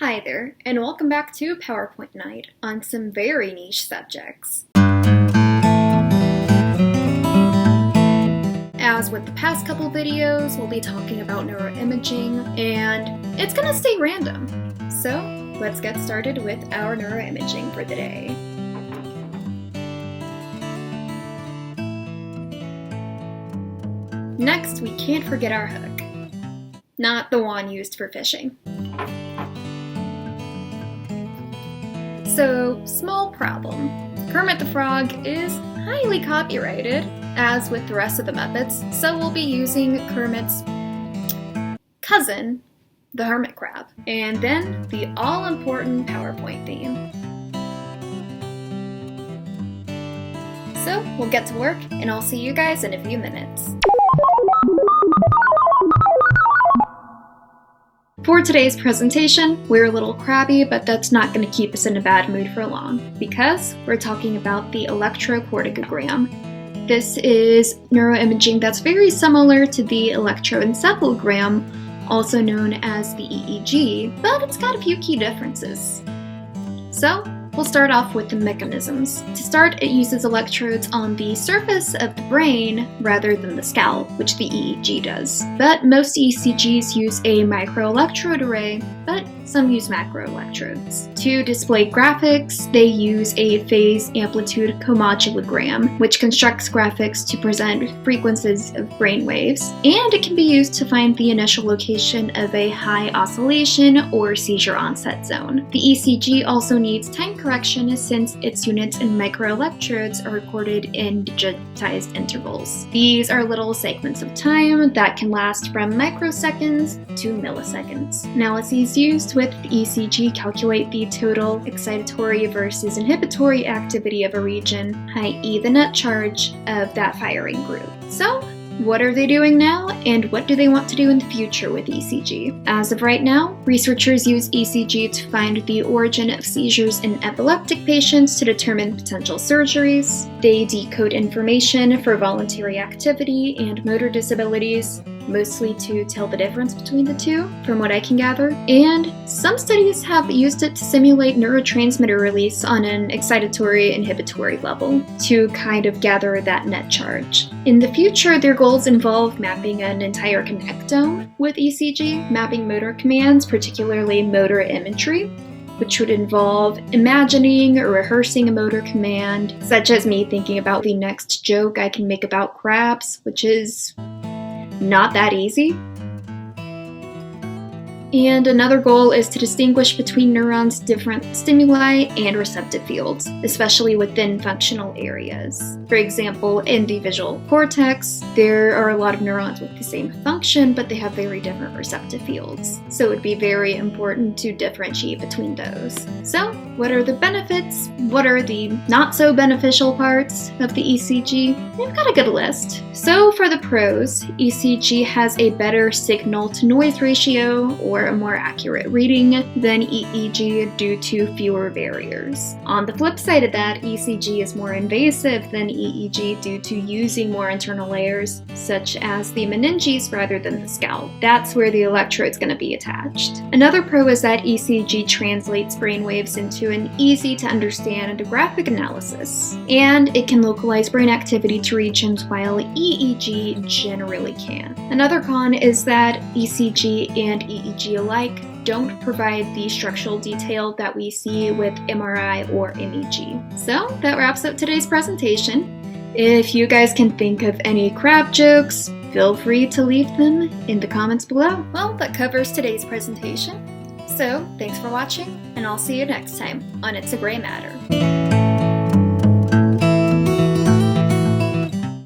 Hi there, and welcome back to PowerPoint Night on some very niche subjects. As with the past couple videos, we'll be talking about neuroimaging, and it's gonna stay random. So, let's get started with our neuroimaging for the day. Next, we can't forget our hook. Not the one used for fishing. So, small problem. Kermit the Frog is highly copyrighted, as with the rest of the Muppets, so we'll be using Kermit's cousin, the hermit crab, and then the all-important PowerPoint theme. So, we'll get to work, and I'll see you guys in a few minutes. For today's presentation, we're a little crabby, but that's not going to keep us in a bad mood for long, because we're talking about the electrocorticogram. This is neuroimaging that's very similar to the electroencephalogram, also known as the EEG, but it's got a few key differences. So, we'll start off with the mechanisms. To start, it uses electrodes on the surface of the brain rather than the scalp, which the EEG does. But most ECGs use a microelectrode array, but some use macroelectrodes. To display graphics, they use a phase amplitude comodulogram, which constructs graphics to present frequencies of brain waves, and it can be used to find the initial location of a high oscillation or seizure onset zone. The ECG also needs time correction since its units and microelectrodes are recorded in digitized intervals. These are little segments of time that can last from microseconds to milliseconds. Analyses used with the ECG calculate the total excitatory versus inhibitory activity of a region, i.e. the net charge of that firing group. So, what are they doing now, and what do they want to do in the future with ECG? As of right now, researchers use ECG to find the origin of seizures in epileptic patients to determine potential surgeries. They decode information for voluntary activity and motor disabilities, mostly to tell the difference between the two, from what I can gather. And some studies have used it to simulate neurotransmitter release on an excitatory-inhibitory level to kind of gather that net charge. In the future, their goals involve mapping an entire connectome with ECG, mapping motor commands, particularly motor imagery, which would involve imagining or rehearsing a motor command, such as me thinking about the next joke I can make about crabs, which is not that easy. And another goal is to distinguish between neurons' different stimuli and receptive fields, especially within functional areas. For example, in the visual cortex, there are a lot of neurons with the same function, but they have very different receptive fields. So it would be very important to differentiate between those. So, what are the benefits? What are the not so beneficial parts of the ECG? We've got a good list. So for the pros, ECG has a better signal-to-noise ratio, or a more accurate reading, than EEG due to fewer barriers. On the flip side of that, ECG is more invasive than EEG due to using more internal layers, such as the meninges rather than the scalp. That's where the electrode's going to be attached. Another pro is that ECG translates brainwaves into an easy-to-understand graphic analysis, and it can localize brain activity to regions while EEG generally can. Another con is that ECG and EEG alike don't provide the structural detail that we see with MRI or MEG. So that wraps up today's presentation. If you guys can think of any crab jokes, feel free to leave them in the comments below. Well, that covers today's presentation. So thanks for watching, and I'll see you next time on It's a Gray Matter.